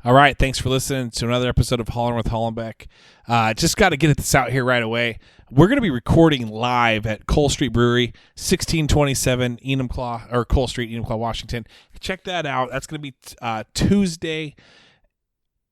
All right, thanks for listening to another episode of Hollerin with Hollenbeck. Just got to get this out here right away. We're going to be recording live at Cole Street Brewery, 1627 Cole Street, Enumclaw, Washington. Check that out. That's going to be Tuesday,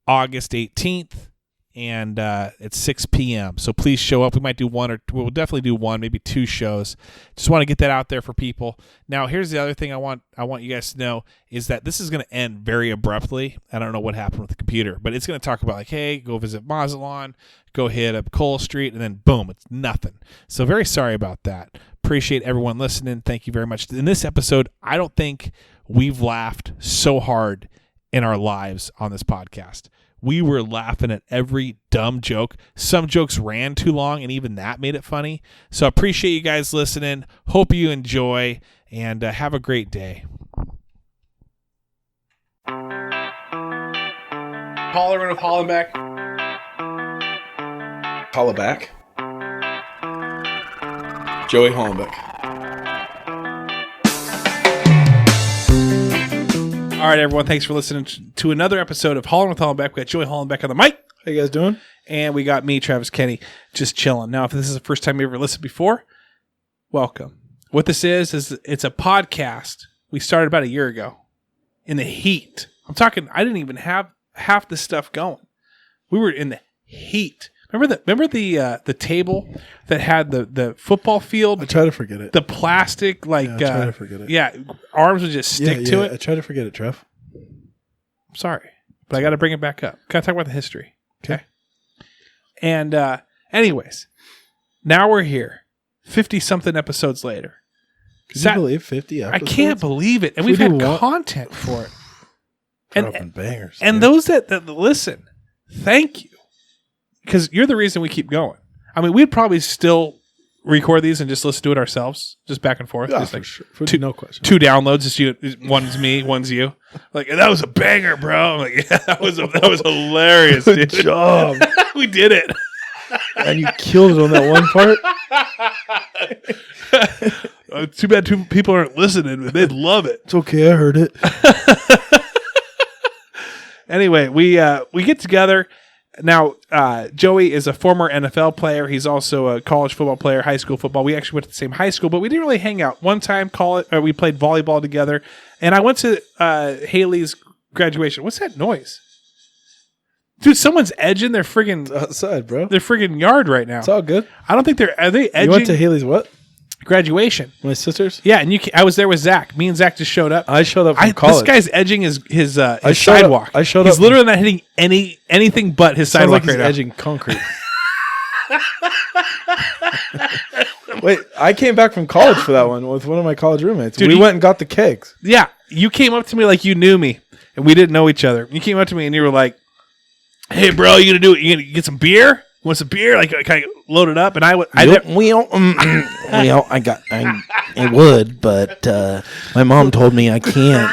August 18th, and it's 6 p.m. So please show up. We might do we'll definitely do one, maybe two shows. Just want to get that out there for people. Now, here's the other thing I want you guys to know is that this is going to end very abruptly. I don't know what happened with the computer, but it's going to talk about like, hey, go visit Mazatlan, go hit up Cole Street, and then boom, it's nothing. So very sorry about that. Appreciate everyone listening. Thank you very much. In this episode, I don't think we've laughed so hard in our lives on this podcast. We were laughing at every dumb joke. Some jokes ran too long, and even that made it funny. So I appreciate you guys listening. Hope you enjoy, and have a great day. Hollerin with Hollenbeck. Holleback. Joey Hollenbeck. All right, everyone. Thanks for listening to another episode of Hollerin with Hollenbeck. We got Joey Hollenbeck on the mic. How you guys doing? And we got me, Travis Kenny, just chilling. Now, if this is the first time you ever listened before, welcome. What this is it's a podcast we started about a year ago in the heat. I'm talking, I didn't even have half the stuff going. We were in the heat. Remember the table that had the football field? I try to forget it. The plastic, I try to forget it. Yeah, arms would just stick to it. I try to forget it, Trev. I'm sorry, but I got to bring it back up. Got to talk about the history. Okay. And anyways, now we're here, 50-something episodes later. Can you believe 50 episodes? I can't believe it. And we've had content for it. And bangers. And those that listen, thank you. Because you're the reason we keep going. I mean, we'd probably still record these and just listen to it ourselves, just back and forth. Yeah, just for like sure. No question. Two downloads, just you. One's me, one's you. Like, that was a banger, bro. I'm like, yeah, that was hilarious. Good dude. job. We did it. And you killed it on that one part. Too bad two people aren't listening, but they'd love it. It's okay. I heard it. Anyway, we get together. Now, Joey is a former NFL player. He's also a college football player, high school football. We actually went to the same high school, but we didn't really hang out. One time, we played volleyball together, and I went to Haley's graduation. What's that noise? Dude, someone's edging their friggin' outside, bro. Their friggin' yard right now. It's all good. I don't think are they edging? You went to Haley's what? Graduation. My sister's? Yeah, and I was there with Zach. Me and Zach just showed up. I showed up from college. This guy's edging his sidewalk. I showed up. He's literally not hitting anything but his sidewalk like he's edging concrete. Wait, I came back from college for that one with one of my college roommates. Dude, we went and got the kegs. Yeah, you came up to me like you knew me, and we didn't know each other. You came up to me and you were like, "Hey, bro, you gonna get some beer? Want some beer? Like, kind of load it up?" And I would. I would, but my mom told me I can't.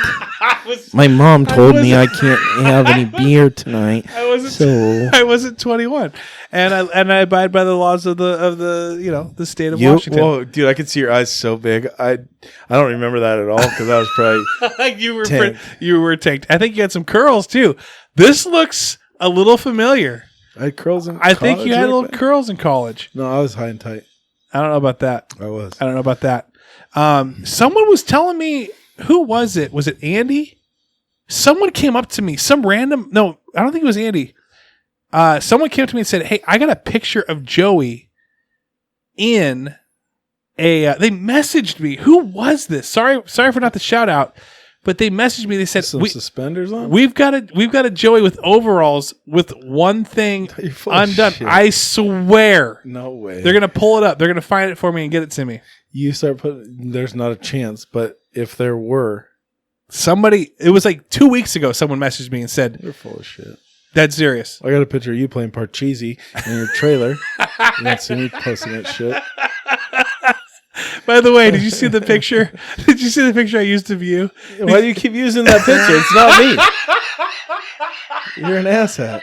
My mom told me I can't have any beer tonight. I wasn't 21, and I abide by the laws of the state of Washington. Whoa, dude, I could see your eyes so big. I don't remember that at all because I was probably you were tanked. I think you had some curls too. This looks a little familiar. I had curls in college. I think you had little curls in college. No, I was high and tight. I don't know about that. I was. I don't know about that. Someone was telling me, who was it? Was it Andy? Someone came up to me. No, I don't think it was Andy. Someone came up to me and said, "Hey, I got a picture of Joey in a." They messaged me. Who was this? Sorry for not the shout out. But they messaged me. They said, some suspenders on? We've got a Joey with overalls with one thing undone. I swear. No way. They're going to pull it up. They're going to find it for me and get it to me. You start putting, there's not a chance, but if there were. Somebody, it was like 2 weeks ago, someone messaged me and said. You're full of shit. That's serious. I got a picture of you playing Parcheesi in your trailer. You don't see me posting that shit. By the way, did you see the picture? Did you see the picture I used of you? Why do you keep using that picture? It's not me. You're an asshat.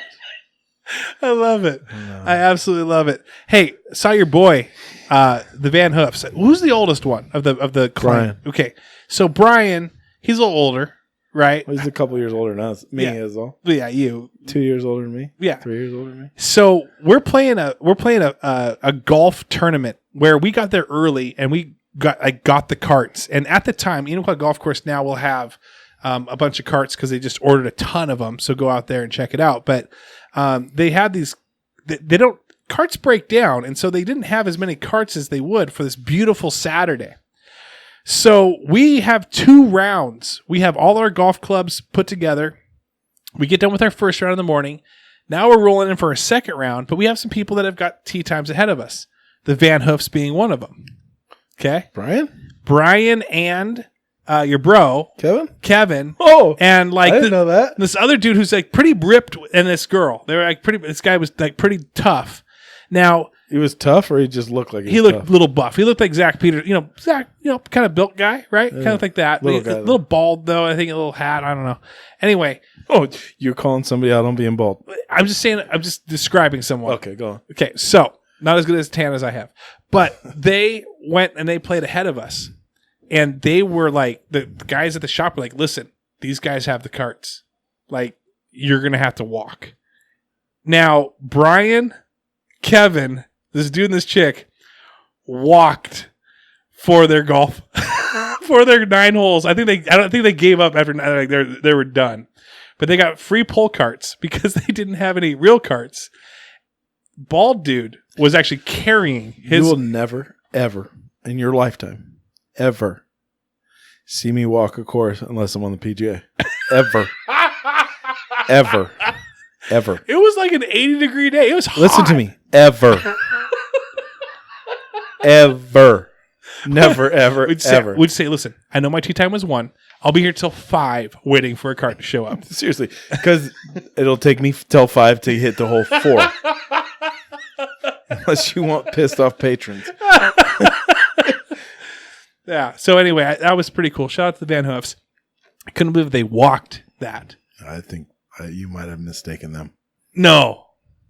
I love it. No. I absolutely love it. Hey, saw your boy, the Van Hoofs. Who's the oldest one of the clan? Brian. Okay, so Brian, he's a little older, right? Well, he's a couple years older than us. Me as well. Yeah, you 2 years older than me. Yeah, 3 years older than me. So we're playing a golf tournament where we got there early and we got the carts. And at the time, Enumclaw Golf Course now will have a bunch of carts because they just ordered a ton of them. So go out there and check it out. But they had these. They don't carts break down, and so they didn't have as many carts as they would for this beautiful Saturday. So we have 2 rounds. We have all our golf clubs put together. We get done with our first round in the morning. Now we're rolling in for a second round, but we have some people that have got tee times ahead of us. The Van Hoofs being one of them. Okay? Brian and your bro. Kevin. Oh. And like I didn't know that. This other dude who's like pretty ripped and this girl. They were like this guy was like pretty tough. Now, he was tough, or he just looked like he looked a little buff. He looked like Zach Peters, Zach, kind of built guy, right? Yeah. Kind of like that. Little bald though. I think a little hat. I don't know. Anyway. Oh, you're calling somebody out on being bald. I'm just saying. I'm just describing someone. Okay, go on. Okay, so not as good as tan as I have, but they went and they played ahead of us, and they were like the guys at the shop were like, "Listen, these guys have the carts. Like, you're gonna have to walk." Now, Brian, Kevin, this dude and this chick walked for their golf for their 9 holes. I don't think they gave up after 9. Like they were done, but they got free pull carts because they didn't have any real carts. Bald dude was actually carrying his. You will never, ever in your lifetime, ever see me walk a course unless I'm on the PGA. Ever, ever. It was like an 80-degree day. It was hot. Listen to me. Ever. Ever. Never, ever, ever. We'd say, listen, I know my tee time was 1. I'll be here till 5 waiting for a cart to show up. Seriously. Because it'll take me till 5 to hit the whole 4. Unless you want pissed off patrons. Yeah. So anyway, that was pretty cool. Shout out to the Van Hoofs. I couldn't believe they walked that. I think you might have mistaken them. No,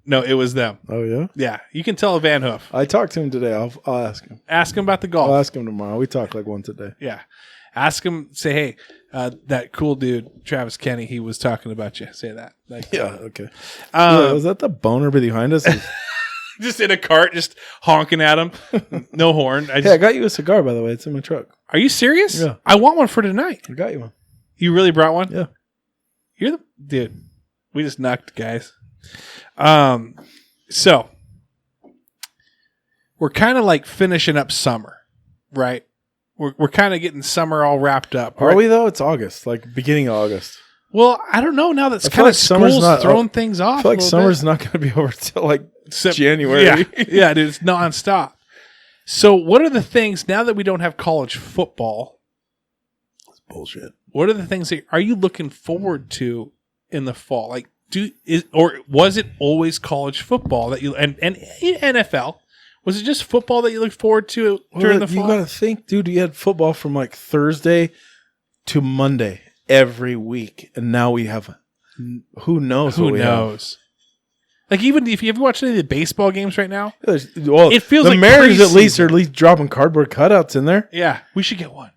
it was them. Oh, yeah? Yeah. You can tell a Van Hoof. I talked to him today. I'll ask him. Ask him about the golf. I'll ask him tomorrow. We talk like once a day. Yeah. Ask him, say, hey, that cool dude, Travis Kenny, he was talking about you. Say that. Like, yeah, okay. Was that the boner behind us? Just in a cart, just honking at him. No horn. I got you a cigar, by the way. It's in my truck. Are you serious? Yeah. I want one for tonight. I got you one. You really brought one? Yeah. You're the dude. We just knocked, guys. So we're kind of like finishing up summer, right? We're kind of getting summer all wrapped up. Are we though? It's August, like beginning of August. Well, I don't know. Now that's kind of school's throwing things off. I feel like summer's not going to be over till like January. Yeah, dude, it's nonstop. So, what are the things now that we don't have college football? That's bullshit. What are the things that are you looking forward to in the fall? Like, or was it always college football that you and NFL? Was it just football that you looked forward to during the fall? You got to think, dude. You had football from like Thursday to Monday every week, and now we have who knows? Who knows? Like, even if you ever watch any of the baseball games right now, well, it feels the like Mariners at least dropping cardboard cutouts in there. Yeah, we should get one.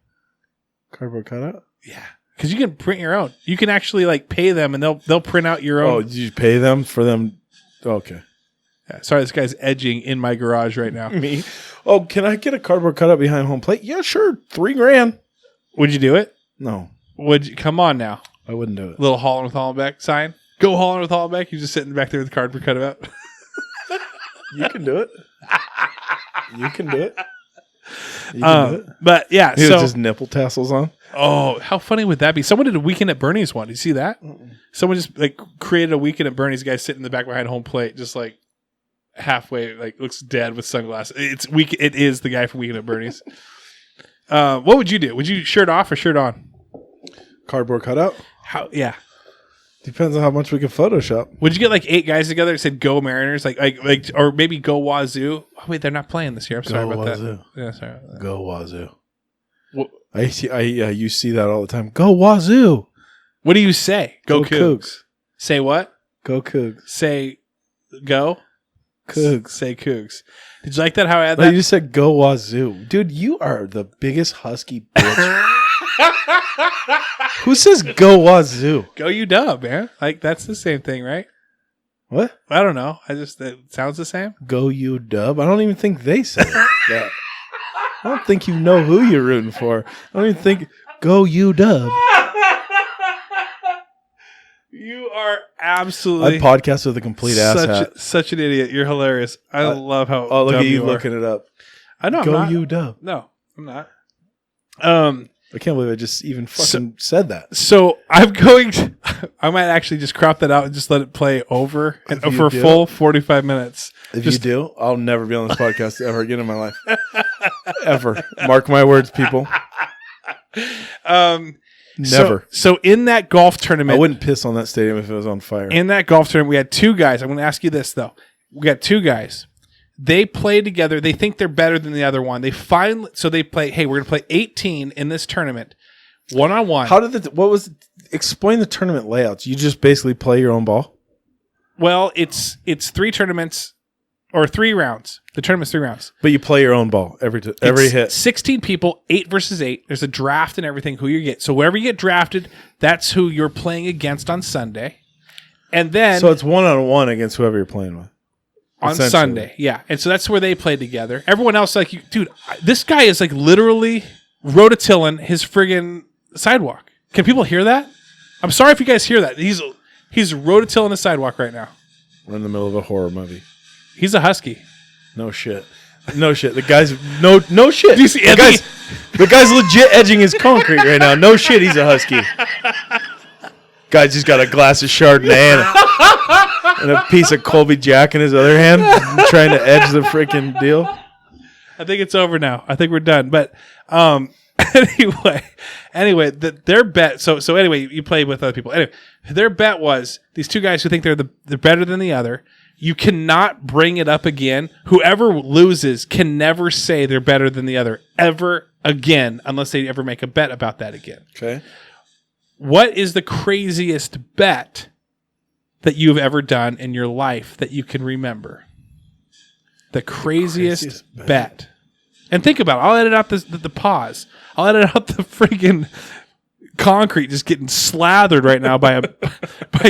Cardboard cutout? Yeah, because you can print your own. You can actually like pay them, and they'll print out your own. Oh, you pay them for them? Okay. Yeah, sorry, this guy's edging in my garage right now. Me? Oh, can I get a cardboard cutout behind home plate? Yeah, sure. $3,000. Would you do it? No. Would you? Come on now. I wouldn't do it. Little Hollerin with Hollenbeck sign. Go Hollerin with Hollenbeck. You're just sitting back there with the cardboard cutout. You can do it. You can do it. You can do it. But yeah, so just nipple tassels on. Oh, how funny would that be? Someone did a Weekend at Bernie's one. Did you see that? Someone just like created a Weekend at Bernie's. Guy sitting in the back behind home plate, just like halfway, like looks dead with sunglasses. It is the guy from Weekend at Bernie's. What would you do? Would you shirt off or shirt on? Cardboard cutout? How? Yeah. Depends on how much we can Photoshop. Would you get like 8 guys together that said "Go Mariners," like, or maybe "Go Wazoo"? Oh wait, they're not playing this year. I'm sorry about Wazoo. that. Yeah, sorry about that. Go Wazoo. What? You see that all the time. Go Wazoo. What do you say? Go Cougs. Say what? Go Cougs. Say go Cougs. Say Cougs. Did you like that? How I had that? You just said go Wazoo, dude. You are the biggest husky bitch Who says go Wazoo? Go UW, man. Like, that's the same thing, right? What? I don't know. It sounds the same. Go UW? I don't even think they say that. I don't think you know who you're rooting for. I don't even think go UW. You are absolutely I podcast with a complete asshat. such an idiot. You're hilarious. I love how. Oh, look dumb at you are. looking it up. I know. Go I'm not. UW. No, I'm not. I can't believe I just even fucking said that. So I'm going to. I might actually just crop that out and just let it play over and If you for a do. full 45 minutes. If you do, I'll never be on this podcast ever again in my life. Ever. Mark my words, people. Never. So in that golf tournament, I wouldn't piss on that stadium if it was on fire. in that golf tournament, we had two guys. I'm going to ask you this though. We got two guys. They play together. They think they're better than the other one. They play. Hey, we're going to play 18 in this tournament, 1-on-1. How did explain the tournament layouts? You just basically play your own ball? Well, it's 3 tournaments or 3 rounds. The tournament's 3 rounds. But you play your own ball every It's hit. 16 people, 8 versus 8. There's a draft and everything. Who you get. So wherever you get drafted, that's who you're playing against on Sunday. And then So it's 1-on-1 against whoever you're playing with. on essentially. Sunday, yeah. And so that's where they play together. Everyone else, like, dude, this guy is like literally rototilling his friggin' sidewalk. Can people hear that? I'm sorry if you guys hear that. He's rototilling the sidewalk right now. We're in the middle of a horror movie. He's a husky. No shit. No shit. The guy's no shit. Do you see the guy's legit edging his concrete right now. No shit, he's a husky. Guy's just got a glass of Chardonnay and a piece of Colby Jack in his other hand, trying to edge the freaking deal. I think it's over now. I think we're done. But anyway, their bet. So anyway, you play with other people. Anyway, their bet was these two guys who think they're better than the other. You cannot bring it up again. Whoever loses can never say they're better than the other ever again, unless they ever make a bet about that again. Okay. What is the craziest bet that you've ever done in your life that you can remember? The craziest bet. And think about it. I'll edit out the pause. I'll edit out the freaking concrete just getting slathered right now by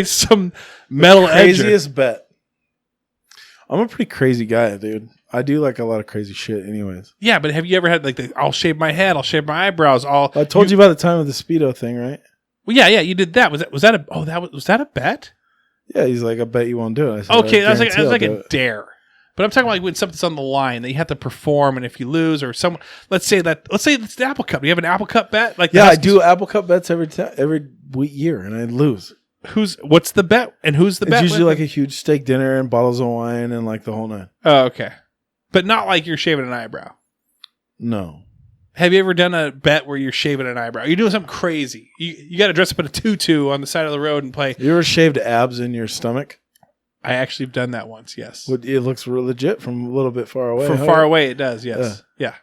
some metal edger. Craziest bet. I'm a pretty crazy guy, dude. I do like a lot of crazy shit anyways. Yeah, but have you ever had like I'll shave my head, I'll shave my eyebrows, I told you about the time with the Speedo thing, right? Well, yeah, you did that. Was that a bet? Yeah, he's like, I bet you won't do it. I said, Okay, that's guarantee like I'll a do it. dare. But I'm talking about like when something's on the line that you have to perform, and if you lose or let's say it's the Apple Cup. Do you have an Apple Cup bet? Like Yeah, I do Apple Cup bets every year, and I lose. What's the bet? And who's the It's bet? usually with? like a huge steak dinner and bottles of wine and like the whole night. Oh, okay. But not like you're shaving an eyebrow. No. Have you ever done a bet where you're shaving an eyebrow? You're doing something crazy. You got to dress up in a tutu on the side of the road and play. You ever shaved abs in your stomach? I actually have done that once, yes. It looks real legit from a little bit far away. From far away, it does, yes. Yeah. Yeah.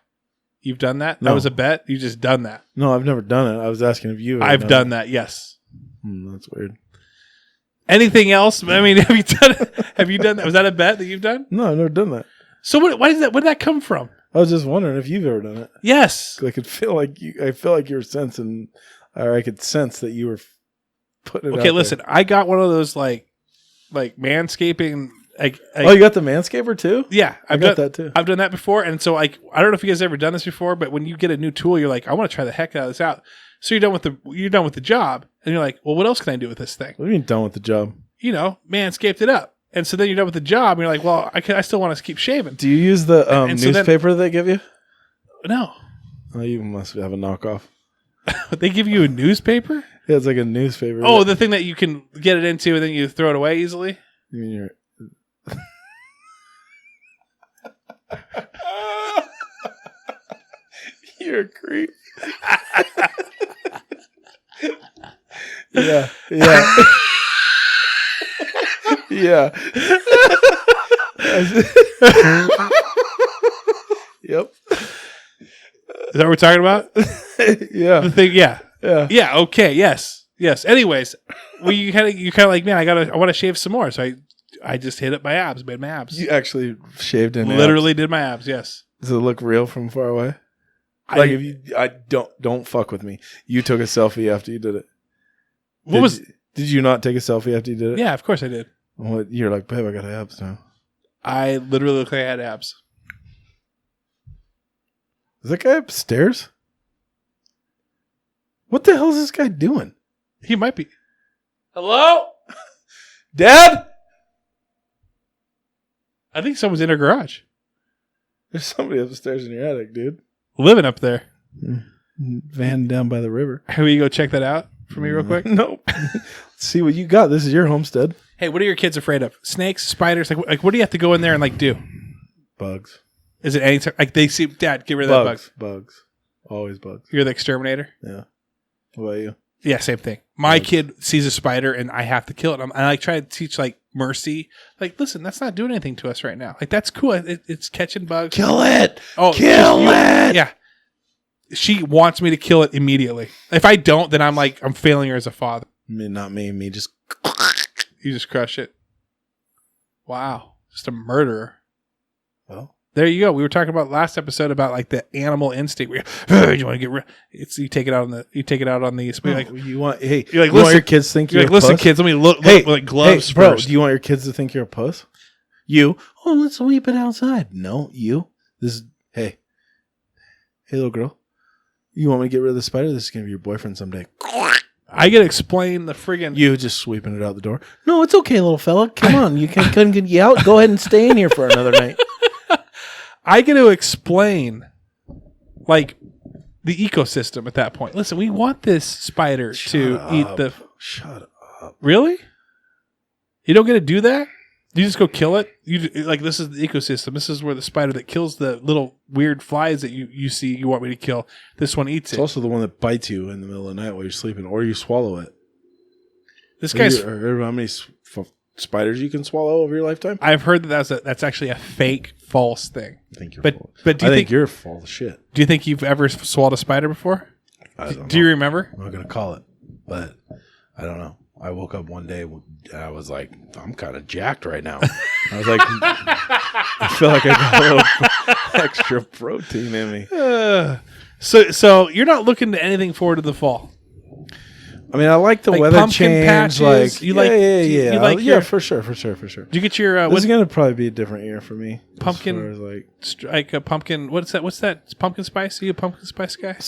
You've done that? No. That was a bet? You just done that? No, I've never done it. I was asking if you ever I've done that, yes. That's weird. Anything else? I mean, have you done that? Was that a bet that you've done? No, I've never done that. So why where did that come from? I was just wondering if you've ever done it. Yes. I could feel like you were sensing, or I could sense that you were putting it out Okay, there. listen. I got one of those like Manscaping. Oh, you got the Manscaper too? Yeah, I got that too. I've done that before, and so like I don't know if you guys ever done this before, but when you get a new tool, you're like, I want to try the heck out of this out. So you're done with the job, and you're like, well, what else can I do with this thing? What do you mean done with the job? Manscaped it up, and so then you're done with the job, and you're like, well, I still want to keep shaving. Do you use the And so newspaper they give you? No, Oh, you must have a knockoff. they give you a newspaper. Yeah, it's like a newspaper. Oh, the thing that you can get it into, and then you throw it away easily. You mean you're... You're a creep. Yeah. Yeah. Yep. Is that what we're talking about? Yeah. The thing, yeah. Yeah. Yeah. Okay. Yes. Anyways, well, you kind of like, man, I want to shave some more, so I just hit up my abs, made my abs. You actually shaved in Literally did my abs. Yes. Does it look real from far away? Like if you, don't fuck with me. You took a selfie after you did it. Did you not take a selfie after you did it? Yeah, of course I did. What, you're like, babe, I got abs now. I literally looked like I had abs. Is that guy upstairs? What the hell is this guy doing? He might be. Hello? Dad? I think someone's in her garage. There's somebody upstairs in your attic, dude. Living up there. Van down by the river. Will you go check that out for me real quick? Nope. Let's see what you got. This is your homestead. Hey, what are your kids afraid of? Snakes, spiders? Like what do you have to go in there and like do? Bugs. Is it anything? Like they see, Dad, get rid of that bug. Bugs. Always bugs. You're the exterminator? Yeah. What about you? Yeah, same thing. My kid sees a spider and I have to kill it. And I like try to teach like mercy. Like, listen, that's not doing anything to us right now. Like, that's cool. It's catching bugs. Kill it. Oh, kill it. Yeah. She wants me to kill it immediately. If I don't, then I'm failing her as a father. I mean, not me. Me just. You just crush it. Wow. Just a murderer. Well. There you go. We were talking about last episode about like the animal instinct. Where you want to get rid. You take it out on the. Like, you want. Hey, you're like, you want your kids to think you're. Like, a listen, puss? kids. Let me look. Hey, like gloves hey, bro. first. Do you want your kids to think you're a puss? You. Oh, let's sweep it outside. No, you. This is. Hey, little girl. You want me to get rid of the spider? This is gonna be your boyfriend someday. I get to explain the friggin'. You just sweeping it out the door. No, it's okay, little fella. Come on, you couldn't get you out. Go ahead and stay in here for another night. I get to explain, like, the ecosystem at that point. Listen, we want this spider eat the. Shut up. Really? You don't get to do that? You just go kill it? This is the ecosystem. This is where the spider that kills the little weird flies that you see you want me to kill. This one eats it. It's also the one that bites you in the middle of the night while you're sleeping, or you swallow it. This guy's. How many spiders you can swallow over your lifetime? I've heard that's actually a fake, false thing. I think you're full. But I think you're full of shit. Do you think you've ever swallowed a spider before? Do you remember? I'm not going to call it, but I don't know. I woke up one day and I was like, I'm kind of jacked right now. I was like, I feel like I got a little extra protein in me. So you're not looking to anything forward to the fall. I mean, I like the like weather pumpkin change. Patches, like, you like, yeah. You like for sure. Do you get your? This is gonna probably be a different year for me. Pumpkin, as far as like a pumpkin. What's that? What's that? Pumpkin spice? Are you a pumpkin spice guy?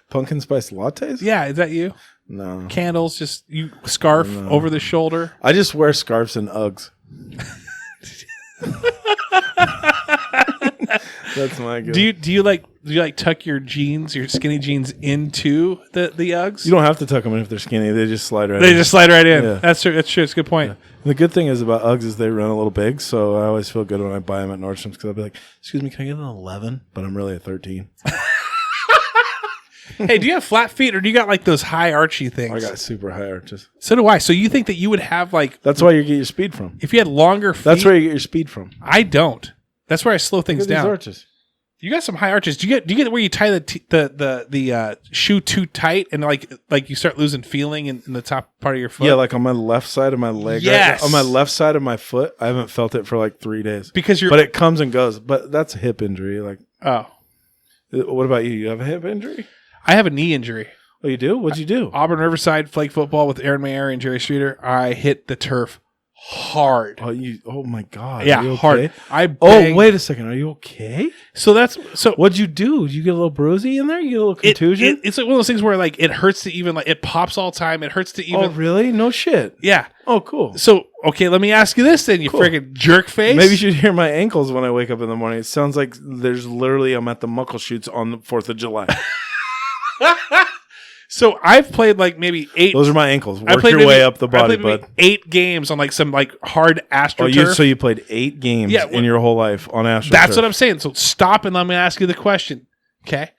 Pumpkin spice lattes? Yeah, is that you? No. Candles, just you scarf over the shoulder. I just wear scarves and Uggs. That's my good. Do you like tuck your jeans, your skinny jeans into the Uggs? You don't have to tuck them in if they're skinny. They just slide right in. They just slide right in. Yeah. That's true. That's a good point. Yeah. The good thing is about Uggs is they run a little big, so I always feel good when I buy them at Nordstrom's because I'll be like, excuse me, can I get an 11? But I'm really a 13. Hey, do you have flat feet or do you got like those high archy things? I got super high arches. So do I. So you think that you would have like... That's where you get your speed from. If you had longer feet... That's where you get your speed from. I don't. That's where I slow things down. These arches. You got some high arches. Do you get where you tie the shoe too tight and like you start losing feeling in the top part of your foot? Yeah, like on my left side of my leg. Yes. Right? On my left side of my foot, I haven't felt it for like 3 days. But it comes and goes. But that's a hip injury. Like, oh, what about you? You have a hip injury? I have a knee injury. Oh, you do? What'd you do? Auburn Riverside flag football with Aaron Mayer and Jerry Streeter. I hit the turf hard. Oh my God. Yeah, Are you okay? hard. Oh, wait a second. Are you okay? So what'd you do? Did you get a little bruisey in there? You get a little contusion? It's like one of those things where like it hurts to even like it pops all the time. It hurts to even. Oh, really? No shit. Yeah. Oh, cool. So, okay, let me ask you this then, you friggin' jerk face. Maybe you should hear my ankles when I wake up in the morning. It sounds like I'm at the Muckleshoots on the 4th of July. So I've played like maybe 8. Those are my ankles. Work your way up the body, bud. 8 games on like some like hard AstroTurf. So you played 8 games in your whole life on AstroTurf. That's what I'm saying. So stop and let me ask you the question. Okay.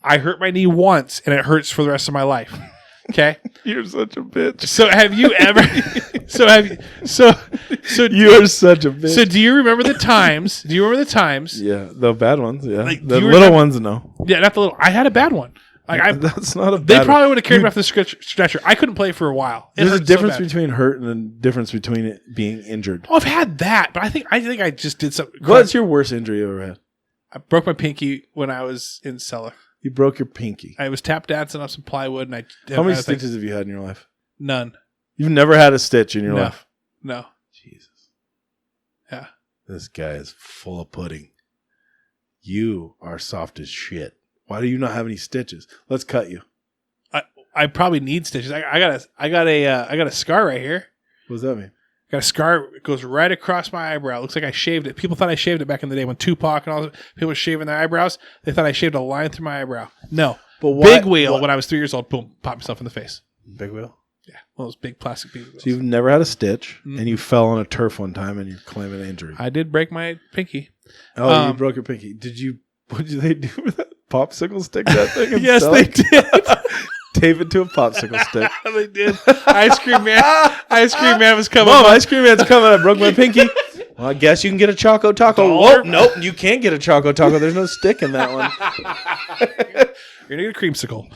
I hurt my knee once and it hurts for the rest of my life. Okay. You're such a bitch. So have you ever? You are such a bitch. So do you remember the times? Yeah, the bad ones. Yeah, like, the little ones. No. Yeah, not the little. I had a bad one. Like that's not a bad. They probably would have carried me off the stretcher. I couldn't play for a while. There's a difference between hurt and a difference between it being injured. Oh, I've had that, but I think I just did something. What's your worst injury you ever had? I broke my pinky when I was in cellar. You broke your pinky. I was tap dancing off some plywood, and How many stitches have you had in your life? None. You've never had a stitch in your life? No. Jesus. Yeah. This guy is full of pudding. You are soft as shit. Why do you not have any stitches? Let's cut you. I probably need stitches. I got a scar right here. What does that mean? Got a scar. It goes right across my eyebrow. It looks like I shaved it. People thought I shaved it back in the day when Tupac and all those people were shaving their eyebrows. They thought I shaved a line through my eyebrow. No. But why, big wheel when I was 3 years old. Boom. Popped myself in the face. Big wheel? Yeah. One of those big plastic pieces. So you've never had a stitch, and you fell on a turf one time, and you're claiming an injury. I did break my pinky. Oh, you broke your pinky. What did they do with that? Popsicle stick that thing? Yes, they did. Tape it to a popsicle stick. They did. Ice cream man was coming. Mom, ice cream man's coming. I broke my pinky. Well, I guess you can get a Choco Taco. Whoa, nope, you can't get a Choco Taco. There's no stick in that one. You're going to get a creamsicle.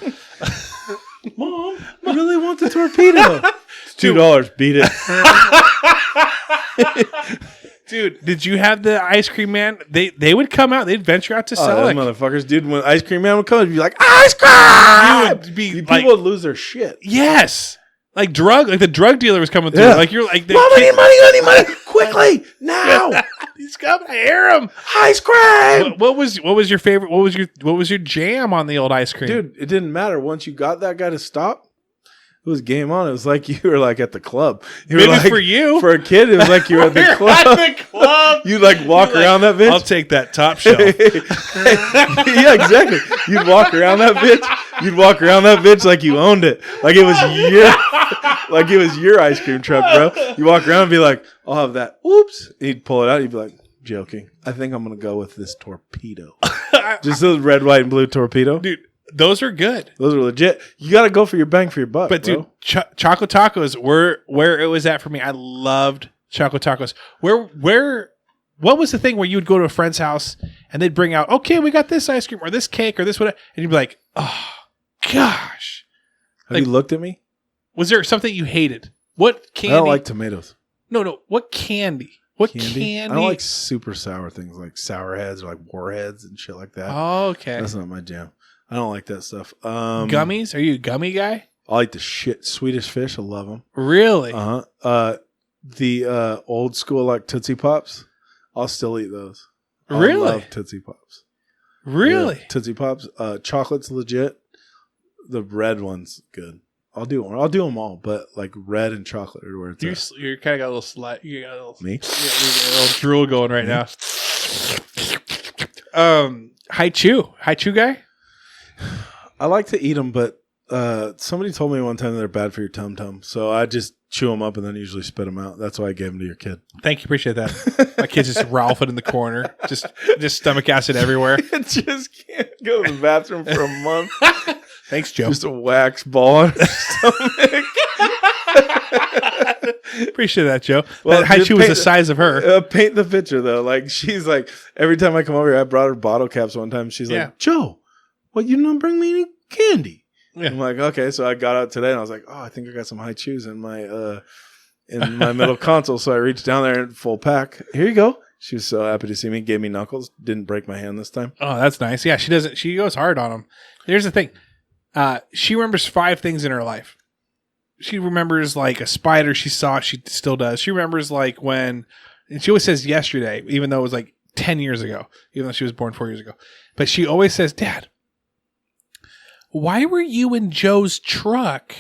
Mom, I really want the torpedo. It's $2. Beat it. Dude, did you have the ice cream man? They would come out. They'd venture out to sell those it. motherfuckers, dude. When ice cream man would come, it'd be like, ice cream! People would lose their shit. Yes. Like the drug dealer was coming through. Yeah. Like you're like, Mom, I need money. Quickly, now. He's coming. I hear him. Ice cream. What was your favorite? What was your jam on the old ice cream? Dude, it didn't matter. Once you got that guy to stop, it was game on. It was like you were like at the club. Maybe for you. For a kid, it was like you were at the club. At the club. You'd like walk around that bitch. I'll take that top shelf. Yeah, exactly. You'd walk around that bitch like you owned it. Like it was your ice cream truck, bro. You walk around and be like, I'll have that. Oops. And you'd pull it out and you'd be like, joking. I think I'm gonna go with this torpedo. Just a red, white, and blue torpedo. Dude. Those are good. Those are legit. You got to go for your bang for your buck, but bro. Dude, Choco Tacos where it was at for me. I loved Choco Tacos. What was the thing where you would go to a friend's house and they'd bring out, okay, we got this ice cream or this cake or this whatever, and you'd be like, oh gosh. Have you looked at me? Was there something you hated? What candy? I don't like tomatoes. No. What candy? What candy? I don't like super sour things like Sour Heads or like Warheads and shit like that. Oh, okay. That's not my jam. I don't like that stuff. Gummies? Are you a gummy guy? I like the shit Swedish Fish. I love them. Really? The old school like Tootsie Pops. I'll still eat those. Really? I love Tootsie Pops. Really? Yeah, Tootsie Pops. Chocolate's legit. The red one's good. I'll do them all, but like red and chocolate are where it's at. You're kind of got a little slight. You got a little me. Yeah, you got a little drool going right now. Hi Chew guy. I like to eat them, but somebody told me one time they're bad for your tum-tum. So I just chew them up and then usually spit them out. That's why I gave them to your kid. Thank you. Appreciate that. My kid's just ralphing in the corner. Just stomach acid everywhere. It just can't go to the bathroom for a month. Thanks, Joe. Just a wax ball on her stomach. Appreciate that, Joe. Well, that Haichu was the size of her. Paint the picture, though. Like, she's like, every time I come over here, I brought her bottle caps one time. She's like, Joe, what, you didn't bring me any candy? Yeah. I'm like, okay. So I got out today and I was like, oh, I think I got some high chews in my middle console. So I reached down there in full pack. Here you go. She was so happy to see me. Gave me knuckles. Didn't break my hand this time. Oh, that's nice. Yeah, she doesn't. She goes hard on them. Here's the thing. She remembers 5 things in her life. She remembers like a spider she saw. She still does. She remembers like and she always says yesterday, even though it was like 10 years ago, even though she was born 4 years ago. But she always says, Dad, why were you in Joe's truck?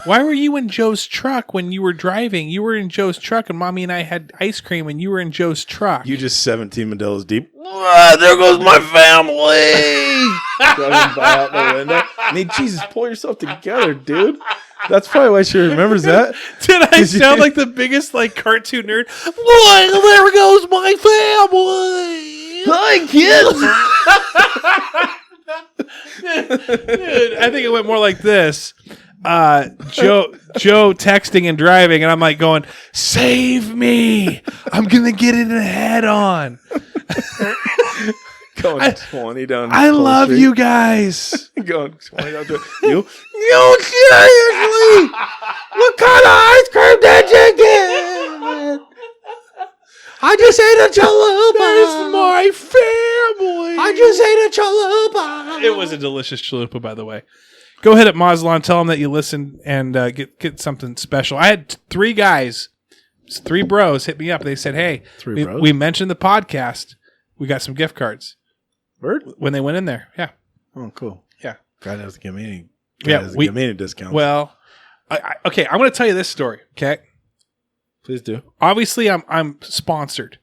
Why were you in Joe's truck when you were driving? You were in Joe's truck and Mommy and I had ice cream and you were in Joe's truck. You just 17 Modelo's deep. There goes my family. Out the window. I mean, Jesus, pull yourself together, dude. That's probably why she remembers that. Did I sound like the biggest like cartoon nerd? Boy, there goes my family. Hi, kids. Dude, I think it went more like this. Joe texting and driving, and I'm like going, save me. I'm going to get in a head on. Going 20 down. I love Street. You guys. Going 20 down to you. You seriously? What kind of ice cream did you get? I just ate a chalupa. That is my family. I just ate a chalupa. It was a delicious chalupa, by the way. Go ahead at Mazalon. Tell them that you listened and get something special. I had 3 guys, 3 bros hit me up. They said, hey, we mentioned the podcast. We got some gift cards. Word? When they went in there. Yeah. Oh, cool. Yeah. God doesn't give me any. Give me any discounts. Well, okay. I'm going to tell you this story. Okay. Please do. Obviously, I'm sponsored.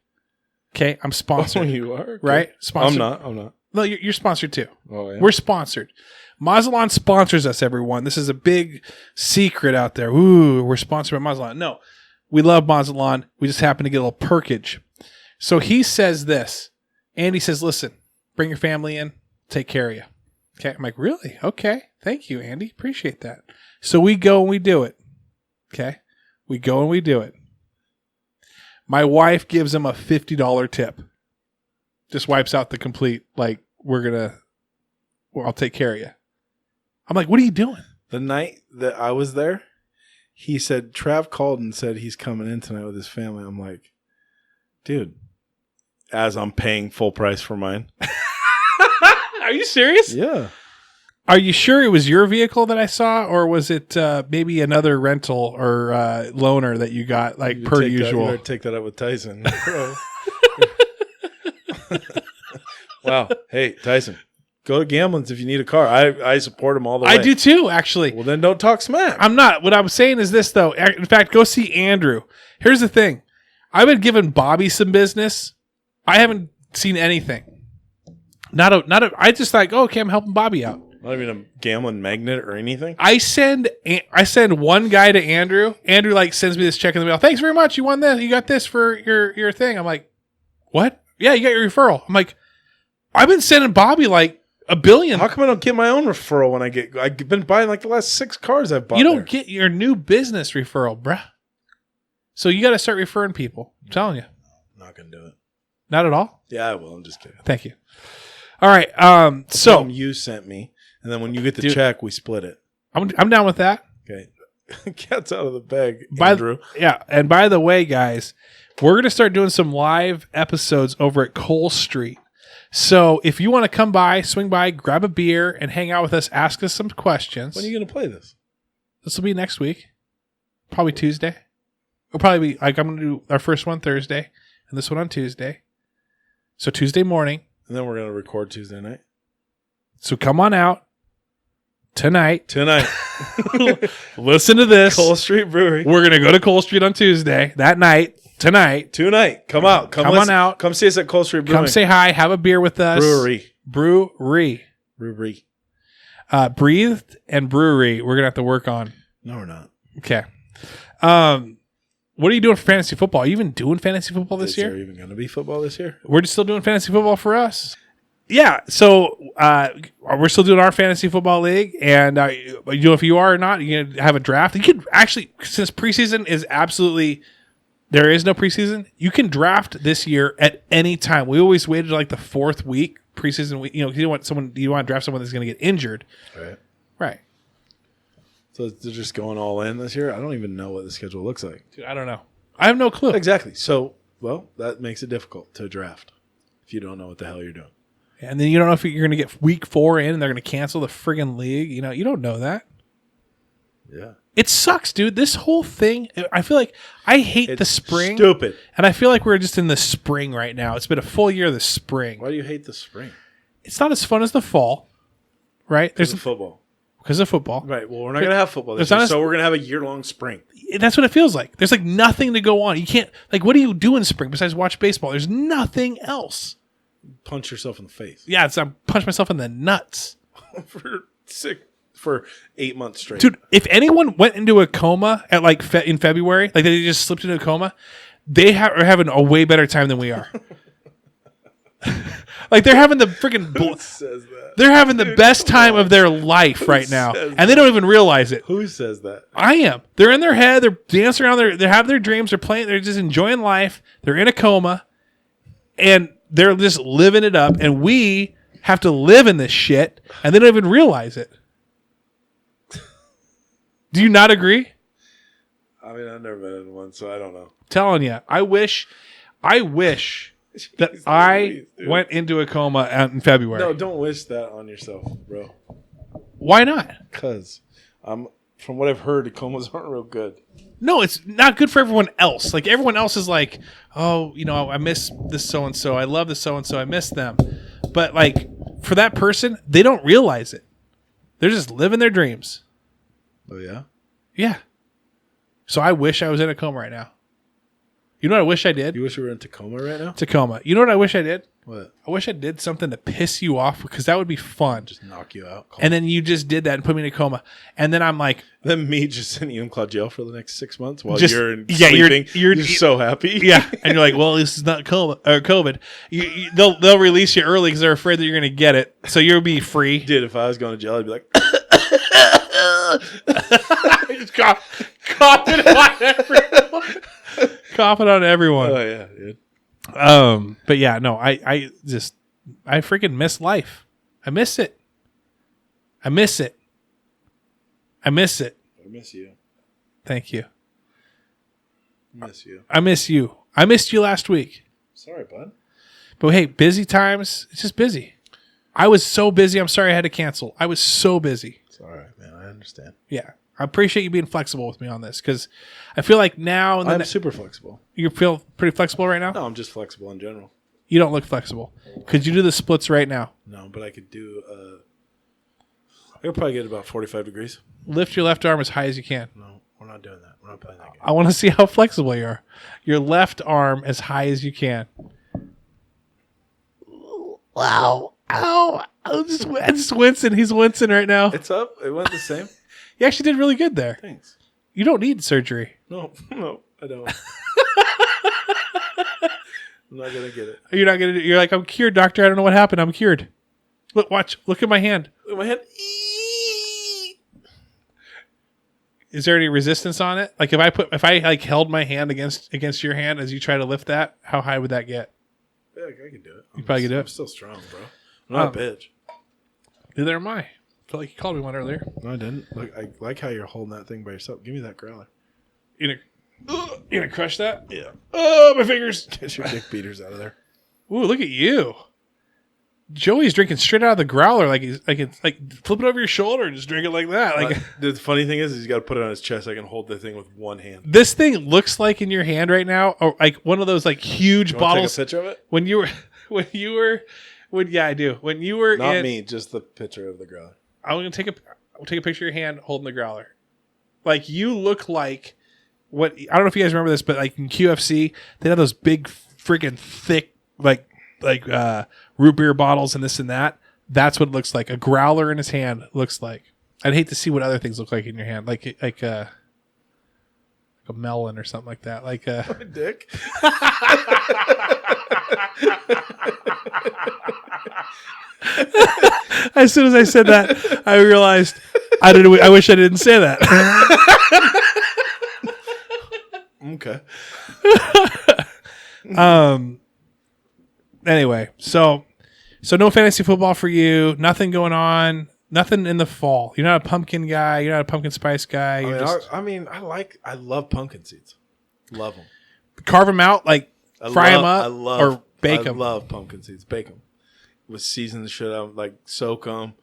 Okay. I'm sponsored. Oh, you are? Okay. Right? Sponsored. I'm not. No, you're sponsored too. Oh, yeah. We're sponsored. Mazalon sponsors us, everyone. This is a big secret out there. Ooh, we're sponsored by Mazalon. No, we love Mazalon. We just happen to get a little perkage. So he says this. Andy says, listen, bring your family in. Take care of you. Okay. I'm like, really? Okay. Thank you, Andy. Appreciate that. So we go and we do it. Okay. We go and we do it. My wife gives him a $50 tip. Just wipes out the complete, like, I'll take care of you. I'm like, what are you doing? The night that I was there, he said, Trav called and said he's coming in tonight with his family. I'm like, dude, as I'm paying full price for mine. Are you serious? Yeah. Are you sure it was your vehicle that I saw, or was it maybe another rental or loaner that you got, like, per usual? You better take that up with Tyson. Wow. Hey, Tyson. Go to Gamblin's if you need a car. I support him all the way. I do too, actually. Well, then don't talk smack. I'm not. What I'm saying is this, though. In fact, go see Andrew. Here's the thing. I've been giving Bobby some business. I haven't seen anything. I just like, oh, okay, I'm helping Bobby out. Not even a gambling magnet or anything? I send one guy to Andrew. Andrew, like, sends me this check in the mail. Thanks very much. You won this. You got this for your thing. I'm like, what? Yeah, you got your referral. I'm like, I've been sending Bobby, like, $1 billion. How come I don't get my own referral when I've been buying like the last 6 cars I've bought? You don't get your new business referral, bruh. So you got to start referring people. I'm telling you. I'm not going to do it. Not at all? Yeah, I will. I'm just kidding. Thank you. All right. So you sent me, and then when you get the check, we split it. I'm down with that. Okay. Cat's out of the bag, Andrew. Yeah. And by the way, guys, we're going to start doing some live episodes over at Cole Street. So if you want to come by, swing by, grab a beer, and hang out with us, ask us some questions. When are you going to play this? This will be next week. Probably Tuesday. It'll probably be, like, I'm going to do our first one Thursday, and this one on Tuesday. So Tuesday morning. And then we're going to record Tuesday night. So come on out tonight. Listen to this. Cole Street Brewery. We're going to go to Cole Street on Tuesday. That night. Tonight. Come out. Come on out. Come see us at Cole Street Brewery. Come say hi. Have a beer with us. Brewery. Breathed and brewery. We're going to have to work on. No, we're not. Okay. What are you doing for fantasy football? Are you even doing fantasy football this year? Is there even going to be football this year? We're just still doing fantasy football for us. Yeah. So we're still doing our fantasy football league. And if you are or not, you're going to have a draft. You could actually, since preseason is absolutely... There is no preseason. You can draft this year at any time. We always waited like the 4th week preseason week. You want to draft someone that's going to get injured. Right. So they're just going all in this year? I don't even know what the schedule looks like. Dude, I don't know. I have no clue. Exactly. So, that makes it difficult to draft if you don't know what the hell you're doing. And then you don't know if you're going to get week 4 in and they're going to cancel the friggin' league. You don't know that. Yeah. It sucks, dude. This whole thing, I feel like I hate the spring. Stupid. And I feel like we're just in the spring right now. It's been a full year of the spring. Why do you hate the spring? It's not as fun as the fall, right? Because of football. Because of football. Right. Well, we're not going to have football this year, so we're going to have a year-long spring. That's what it feels like. There's like nothing to go on. You can't, like, what do you do in spring besides watch baseball? There's nothing else. Punch yourself in the face. Yeah, I punch myself in the nuts. For 8 months straight. Dude, if anyone went into a coma at in February, like they just slipped into a coma, they are having a way better time than we are. Like they're having the freaking they're having the best time of their life right now, and they don't even realize it. Who says that? I am. They're in their head. They're dancing around. They have their dreams. They're playing. They're just enjoying life. They're in a coma, and they're just living it up. And we have to live in this shit, and they don't even realize it. Do you not agree? I mean, I've never been in one, so I don't know. Telling you, I wish that I went into a coma in February. No, don't wish that on yourself, bro. Why not? Because from what I've heard, comas aren't real good. No, it's not good for everyone else. Like, everyone else is like, oh, I miss this so-and-so. I love this so-and-so. I miss them. But, like, for that person, they don't realize it. They're just living their dreams. Oh, yeah? Yeah. So I wish I was in a coma right now. You know what I wish I did? You wish you were in Tacoma right now? Tacoma. You know what I wish I did? What? I wish I did something to piss you off because that would be fun. Just knock you out. And then you just did that and put me in a coma. And then I'm like... Then me just sending you in Claw jail for the next 6 months while you're sleeping. You're so happy. Yeah. And you're like, well, this is not COVID. They'll release you early because they're afraid that you're going to get it. So you'll be free. Dude, if I was going to jail, I'd be like... just coughing on everyone. Coughing on everyone. Oh, yeah, dude. But yeah, no, I freaking miss life. I miss it. I miss it. I miss it. I miss you. Thank you. I miss you. I miss you. I missed you last week. Sorry, bud. But hey, busy times, it's just busy. I was so busy, I'm sorry I had to cancel. I was so busy. It's all right, man. I understand. Yeah. I appreciate you being flexible with me on this because I feel like now... I'm super flexible. You feel pretty flexible right now? No, I'm just flexible in general. You don't look flexible. Could you do the splits right now? No, but I could do... I could probably get about 45 degrees. Lift your left arm as high as you can. No, we're not doing that. We're not playing that game. I want to see how flexible you are. Your left arm as high as you can. Wow. Ow. I'm just wincing. He's wincing right now. It's up. It went the same. You actually did really good there. Thanks. You don't need surgery. No, I don't. I'm not going to get it. You're not going to. You're like, I'm cured, doctor. I don't know what happened. I'm cured. Look, watch. Look at my hand. Look at my hand. Is there any resistance on it? Like if I like held my hand against your hand as you try to lift that, how high would that get? Yeah, I can do it. You probably can do it. I'm still strong, bro. I'm not a bitch. Neither am I. I feel like you called me one earlier. No, I didn't. Look, I like how you're holding that thing by yourself. Give me that growler. You gonna crush that? Yeah. Oh, my fingers. Get your dick beaters out of there. Ooh, look at you. Joey's drinking straight out of the growler, like he's like it's like flip it over your shoulder and just drink it like that. Like the funny thing is he's got to put it on his chest. I can hold the thing with one hand. This thing looks like in your hand right now, or like one of those like huge bottles. Take a picture of it? When you were, yeah, I do. When you were not me, just the picture of the growler. I'll take a picture of your hand holding the growler. Like you look like what I don't know if you guys remember this, but like in QFC, they have those big freaking thick like root beer bottles and this and that. That's what it looks like. A growler in his hand looks like. I'd hate to see what other things look like in your hand, like a melon or something like that. Like a dick. As soon as I said that, I realized I wish I didn't say that. Okay. Anyway, so no fantasy football for you. Nothing going on. Nothing in the fall. You're not a pumpkin guy. You're not a pumpkin spice guy. I love pumpkin seeds. Love them. Carve them out, like fry them up, or bake them. I love pumpkin seeds. Bake them. With season the shit out, like soak them,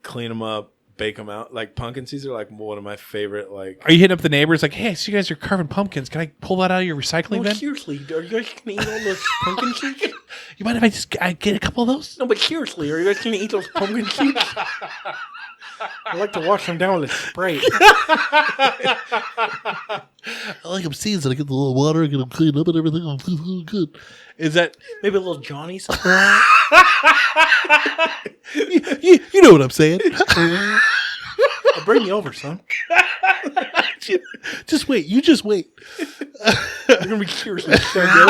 clean them up, bake them out. Like pumpkin seeds are like one of my favorite. Like, are you hitting up the neighbors like, hey, so you guys are carving pumpkins? Can I pull that out of your recycling bin? Seriously, are you guys gonna eat all those pumpkin seeds? You mind if I get a couple of those? No, but seriously, are you guys gonna eat those pumpkin seeds? I like to wash them down with Sprite. I like them seasoned. I get the little water, get them cleaned up and everything. I'm good. Is that maybe a little Johnny's? you know what I'm saying? I'll bring you over, son. Just wait. You just wait. They're gonna be seriously so good.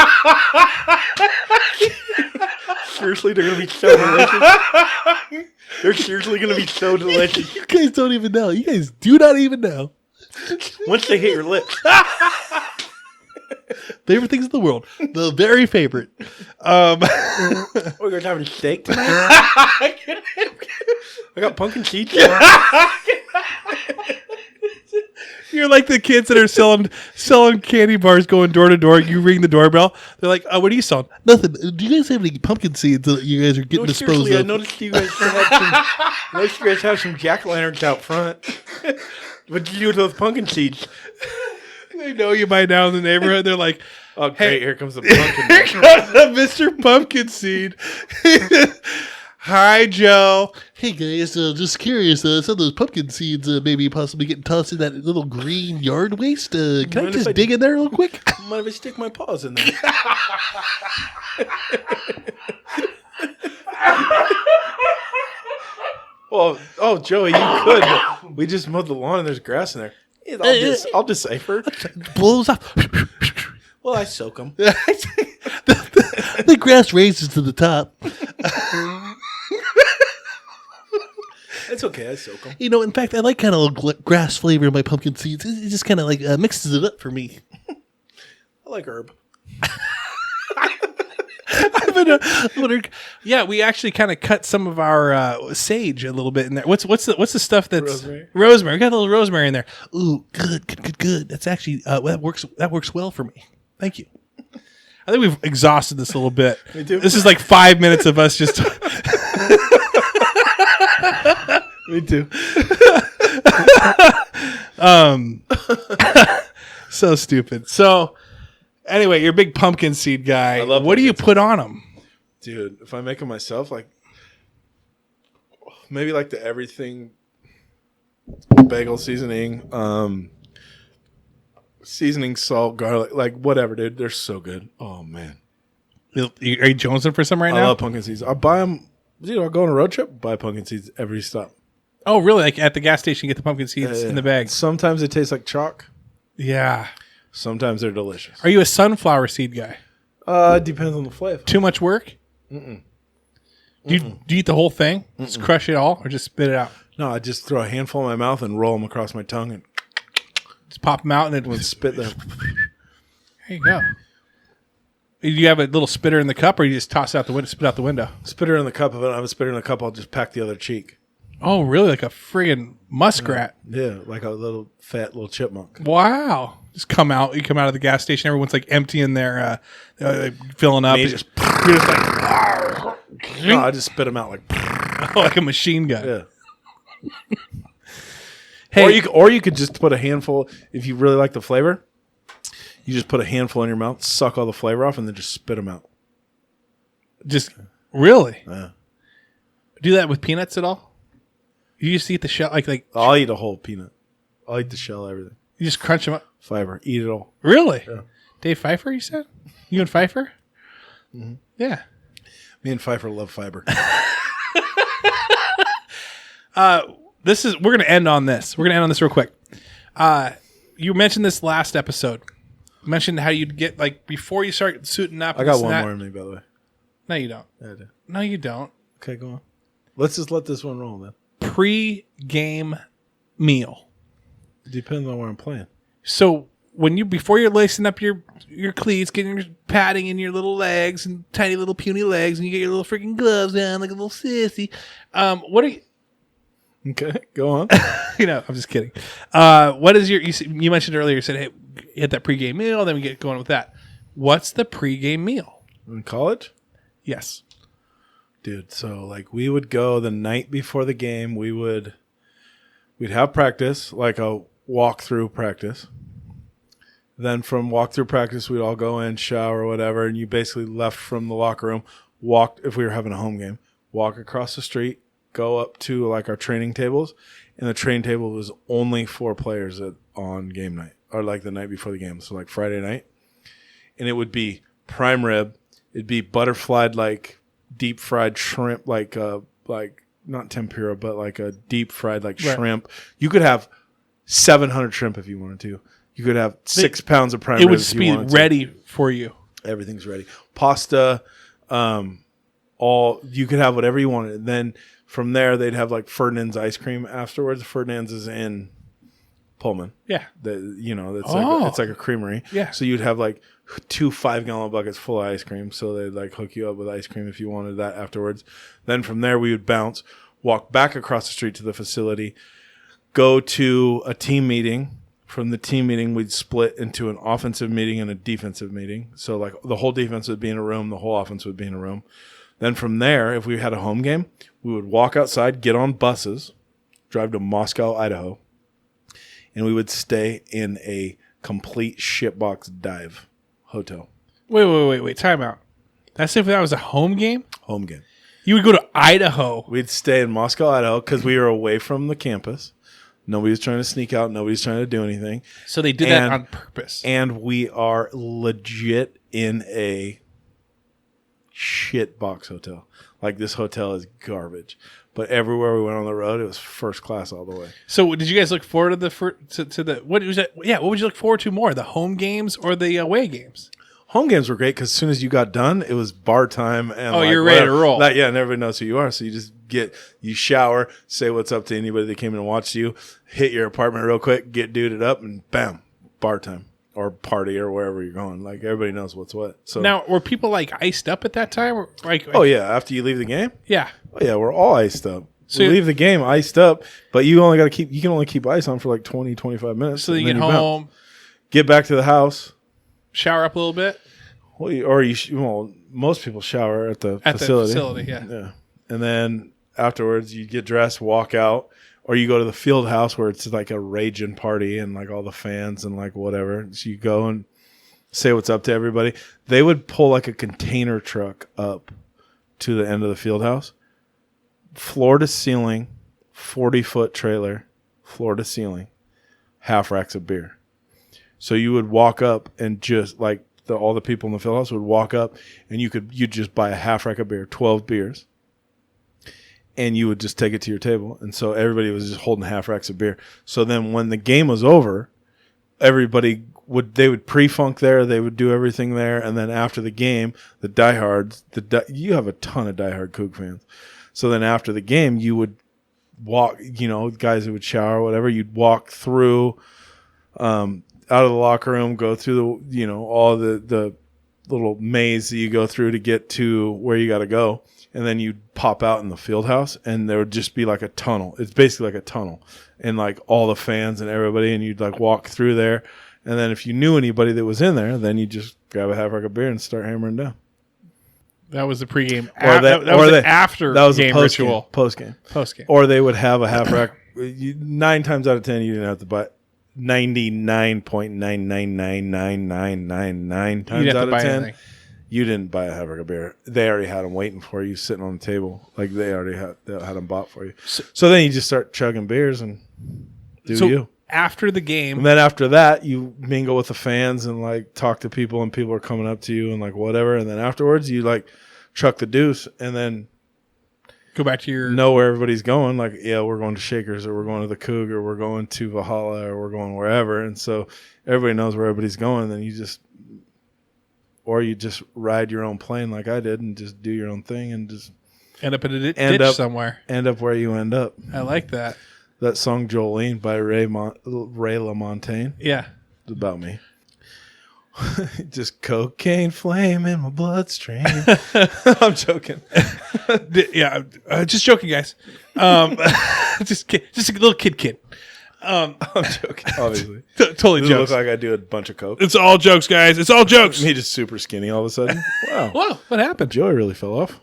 Seriously, they're gonna be so delicious. They're seriously gonna be so delicious. You guys don't even know. You guys do not even know. Once they hit your lips. Favorite things in the world. The very favorite. We're going to have a steak tonight? I got pumpkin seeds. You're like the kids that are selling candy bars, going door to door. You ring the doorbell. They're like, "What are you selling?" Nothing. Do you guys have any pumpkin seeds that you guys are getting disposed seriously, I of? noticed you guys have some jack-o'-lanterns out front. What did you do with those pumpkin seeds? They know you by now in the neighborhood. They're like, Oh, great! Hey. Here comes the pumpkin. "Here comes a Mr. Pumpkin Seed." Hi, Joe. Hey guys, just curious. Some of those pumpkin seeds maybe possibly getting tossed in that little green yard waste. Can I Mind just if I- dig in there real quick? Mind if I stick my paws in there? Oh, Joey, you could. But we just mowed the lawn and there's grass in there. I'll decipher. Blows up. Well, I soak them. The grass raises to the top. It's okay. I soak them. You know, in fact, I like kind of grass flavor in my pumpkin seeds. It just kind of like mixes it up for me. I like herb. Yeah, we actually kind of cut some of our sage a little bit in there. What's the stuff that's rosemary? We got a little rosemary in there. Ooh, good. That's actually that works well for me. Thank you. I think we've exhausted this a little bit. Me too. This is like 5 minutes of us just. Me too. So stupid. So anyway, you're a big pumpkin seed guy. I love what do you pumpkin put on them? Dude, if I make them myself, like maybe like the everything bagel seasoning, seasoning, salt, garlic, like whatever, dude. They're so good. Oh man, Are you jonesing for some right I now? love pumpkin seeds. I buy them. Dude, I'll go on a road trip, buy pumpkin seeds every stop. Oh, really? Like at the gas station, you get the pumpkin seeds in the bag. Sometimes they taste like chalk. Yeah. Sometimes they're delicious. Are you a sunflower seed guy? It depends on the flavor. Too much work? Do you eat the whole thing? Just crush it all, or just spit it out? No, I just throw a handful in my mouth and roll them across my tongue and Just pop them out and then spit them. there you go. Do you have a little spitter in the cup, or you just toss it out the window, spit out the window? Spitter in the cup. If I don't have a spitter in the cup, I'll just pack the other cheek. Oh, really? Like a friggin' muskrat? Yeah, like a little fat little chipmunk. Wow! Just come out. You come out of the gas station. Everyone's like emptying their, filling up. Me And just- you're just like, No, I just spit them out like. like a machine gun. Yeah. Hey, Or you could just put a handful if you really like the flavor. You just put a handful in your mouth, suck all the flavor off, and then just spit them out. just really Yeah. do that with peanuts at all? You just eat the shell, like I'll eat a whole peanut. I'll eat the shell, everything. you just crunch them up. Fiber, eat it all. Really? Yeah. Dave Pfeiffer, you said? You and Pfeiffer? Mm-hmm. Yeah. Me and Pfeiffer love fiber. We're going to end on this. We're going to end on this real quick. You mentioned this last episode. You mentioned how you'd get, like, before you start suiting up. I got one more in me, by the way. No, you don't. Yeah, I do. No, you don't. Okay, go on. Let's just let this one roll, then. Pre-game meal. Depends on where I'm playing. So before you're lacing up your cleats, getting your padding in your little legs and tiny little puny legs, and you get your little freaking gloves on like a little sissy. What are you? Okay, go on. I'm just kidding. What is you mentioned earlier? You said, hey, hit that pregame meal, then we get going with that. What's the pregame meal? In college? Yes. Dude, so like we would go the night before the game. We'd have practice, like a walk-through practice. Then from walk-through practice, we'd all go in, shower, or whatever, and you basically left from the locker room, walked, if we were having a home game, walk across the street, go up to like our training tables, and the training table was only for players on game night, or like the night before the game, so like Friday night. And it would be prime rib, it'd be butterflied, like deep fried shrimp, like not tempura, but like a deep fried like shrimp. You could have 700 shrimp if you wanted to. You could have 6 pounds of prime rib. It would if you be wanted ready for you. Everything's ready. Pasta, you could have whatever you wanted. Then from there, they'd have like Ferdinand's ice cream afterwards. Ferdinand's is in Pullman. Yeah. It's like a creamery. Yeah. So you'd have like 2 5-gallon buckets full of ice cream. So they'd like hook you up with ice cream if you wanted that afterwards. Then from there, we would bounce, walk back across the street to the facility, go to a team meeting From the team meeting, we'd split into an offensive meeting and a defensive meeting. So like the whole defense would be in a room, the whole offense would be in a room. Then from there, if we had a home game, we would walk outside, get on buses, drive to Moscow, Idaho, and we would stay in a complete shitbox dive hotel. Wait. Time out. That's if that was a home game? Home game. You would go to Idaho. We'd stay in Moscow, Idaho, because we were away from the campus. Nobody's trying to sneak out. Nobody's trying to do anything. So they did that on purpose. And we are legit in a shitbox hotel. Like, this hotel is garbage. But everywhere we went on the road, it was first class all the way. So did you guys look forward to the what was that? Yeah, what would you look forward to more, the home games or the away games? Home games were great because as soon as you got done, it was bar time. And you're ready to roll. And everybody knows who you are. So you just you shower, say what's up to anybody that came in and watched you, hit your apartment real quick, get duded up, and bam, bar time or party or wherever you're going. Like, everybody knows what's what. So now, were people like iced up at that time? Or, oh yeah, after you leave the game. Yeah. Oh yeah, we're all iced up. So we leave the game iced up, but you can only keep ice on for like 20, 25 minutes. So you get home, get back to the house, shower up a little bit. Well, most people shower at the facility. Yeah. And then afterwards, you get dressed, walk out, or you go to the field house where it's like a raging party and like all the fans and like whatever. So you go and say what's up to everybody. They would pull like a container truck up to the end of the field house, floor to ceiling, 40-foot trailer, floor to ceiling, half racks of beer. So you would walk up and just like, all the people in the field house would walk up, and you'd just buy a half rack of beer, 12 beers, and you would just take it to your table. And so everybody was just holding half racks of beer. So then when the game was over, everybody would pre-funk there, they would do everything there, and then after the game, the diehards, you have a ton of diehard Coug fans. So then after the game, you would walk, guys that would shower or whatever, you'd walk through out of the locker room, go through the, all the little maze that you go through to get to where you got to go. And then you'd pop out in the field house, and there would just be like a tunnel. It's basically like a tunnel, and like all the fans and everybody, and you'd like walk through there. And then if you knew anybody that was in there, then you just grab a half rack of beer and start hammering down. That was the pregame. That was game ritual. Post game. Or they would have a half rack. 9 times out of 10, you didn't have to buy. 99.9999999 times out of 10, you didn't buy a half rack of beer. They already had them waiting for you, sitting on the table. Like, they already had them bought for you. So then you just start chugging beers and you. After the game. And then after that, you mingle with the fans and like talk to people, and people are coming up to you and like whatever. And then afterwards, you like chuck the deuce and then go back to your... know where everybody's going. Like, yeah, we're going to Shakers, or we're going to the Coug, or we're going to Valhalla, or we're going wherever. And so everybody knows where everybody's going. Then you just ride your own plane like I did and just do your own thing and just end up in a ditch somewhere. End up where you end up. I like that. That song Jolene by Ray LaMontagne. Yeah. It's about me. Just cocaine flame in my bloodstream. I'm joking. Yeah, just joking, guys. Just a little kid. I'm joking, obviously. Totally Does jokes. It look like I do a bunch of coke. It's all jokes, guys. It's all jokes. Me just super skinny all of a sudden. Wow. Whoa, what happened? Joey really fell off.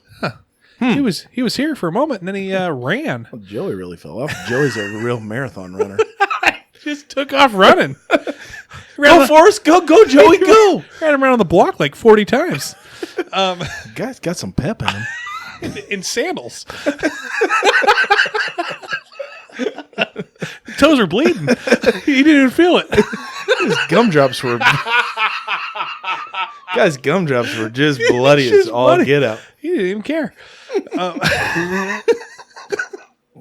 He was here for a moment, and then he ran. Well, Joey really fell off. Joey's a real marathon runner. Just took off running. Go, Forrest. Go, Joey, go. Ran him around the block like 40 times. Guy's got some pep in him. In sandals. Toes are bleeding. He didn't even feel it. His gumdrops were... Guy's gumdrops were just bloody as all bloody. Get out. He didn't even care.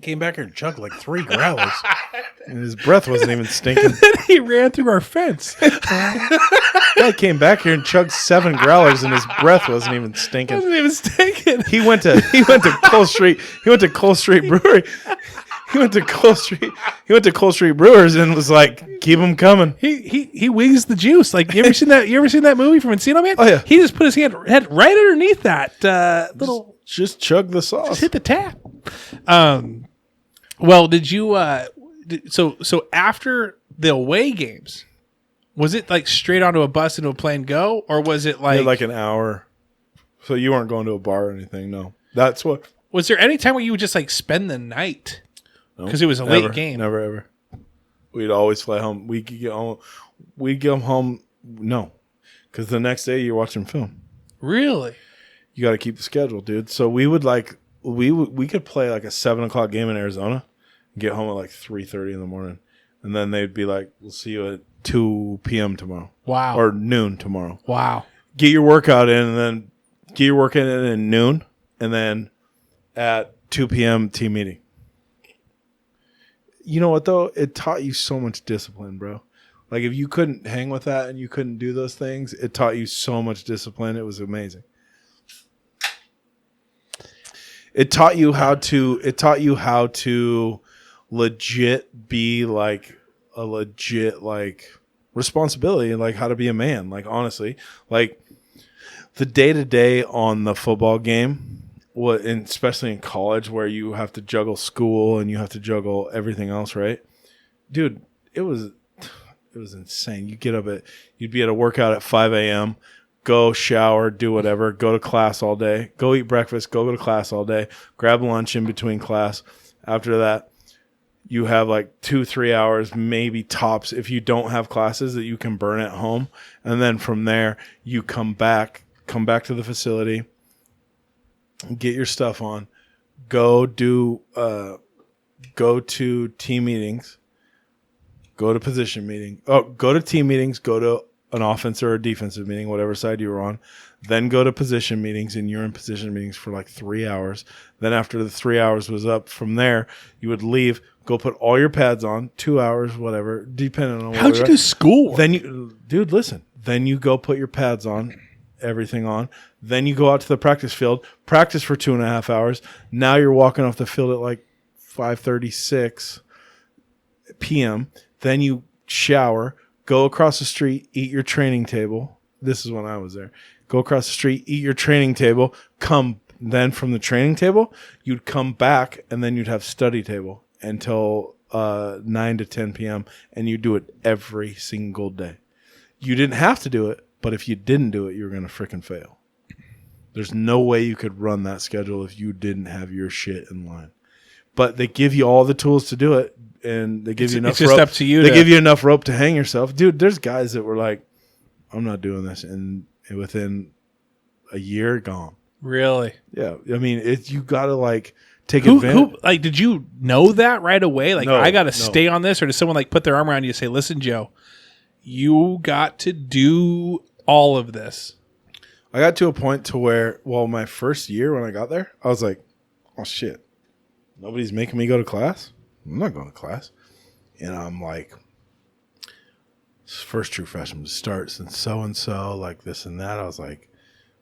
Came back here and chugged like 3 growlers. And his breath wasn't even stinking. Then he ran through our fence. Guy came back here and chugged 7 growlers, and his breath wasn't even stinking. He went to Cole Street. He went to Cole Street Brewery. He went to Cole Street Brewers and was like, "Keep them coming." He wigs the juice. Like, you ever seen that movie from Encino Man? Oh yeah. He just put his head right underneath that little. Just chug the sauce. Just hit the tap. Well, did you? So after the away games, was it like straight onto a bus into a plane go, or was it like an hour? So you weren't going to a bar or anything? No. That's what. Was there any time where you would just like spend the night because it was a late game? Never ever. We'd always fly home. We could get home. We'd get home. No, because the next day you're watching film. Really? You got to keep the schedule, dude. So we would we could play like a 7:00 game in Arizona, and get home at like 3:30 in the morning, and then they'd be like, "We'll see you at 2 p.m. tomorrow." Wow. Or noon tomorrow. Wow. Get your workout in, and then get your workout in at noon, and then at 2 p.m. team meeting. You know what though? It taught you so much discipline, bro. Like if you couldn't hang with that and you couldn't do those things, it taught you so much discipline. It was amazing. It taught you how to legit be like a legit like responsibility and like how to be a man. Like honestly, like the day-to-day on the football game, and especially in college where you have to juggle school and you have to juggle everything else, right? Dude, it was insane. You'd be at a workout at 5 a.m., go shower, do whatever, go to class all day, go eat breakfast, go to class all day, grab lunch in between class. After that, you have like 2-3 hours, maybe tops, if you don't have classes that you can burn at home. And then from there, you come back to the facility, get your stuff on, go to team meetings, go to position meeting. Oh, go to team meetings, go to an offensive or a defensive meeting, whatever side you were on. Then go to position meetings, and you're in position meetings for like 3 hours. Then after the 3 hours was up, from there, you would leave, go put all your pads on, 2 hours, whatever, depending on what. How'd you do school? Then dude, listen. Then you go put your pads on, everything on. Then you go out to the practice field, practice for 2.5 hours. Now you're walking off the field at like 5:36 p.m. Then you shower, go across the street, eat your training table. This is when I was there. Go across the street, eat your training table, come then from the training table, you'd come back, and then you'd have study table until 9 to 10 p.m., and you do it every single day. You didn't have to do it, but if you didn't do it, you were going to freaking fail. There's no way you could run that schedule if you didn't have your shit in line. But they give you all the tools to do it, and they give you enough it's just rope. up to you. They give you enough rope to hang yourself. Dude, there's guys that were like, I'm not doing this, and within a year, gone. Really? Yeah. I mean, you got to like take advantage. Like, did you know that right away? Like, No, I got to no. stay on this, or does someone like put their arm around you and say, "Listen, Joe, you got to do all of this"? I got to a point to where, my first year when I got there, I was like, oh shit, nobody's making me go to class. I'm not going to class. And I'm like, first true freshman starts and so, like this and that. I was like,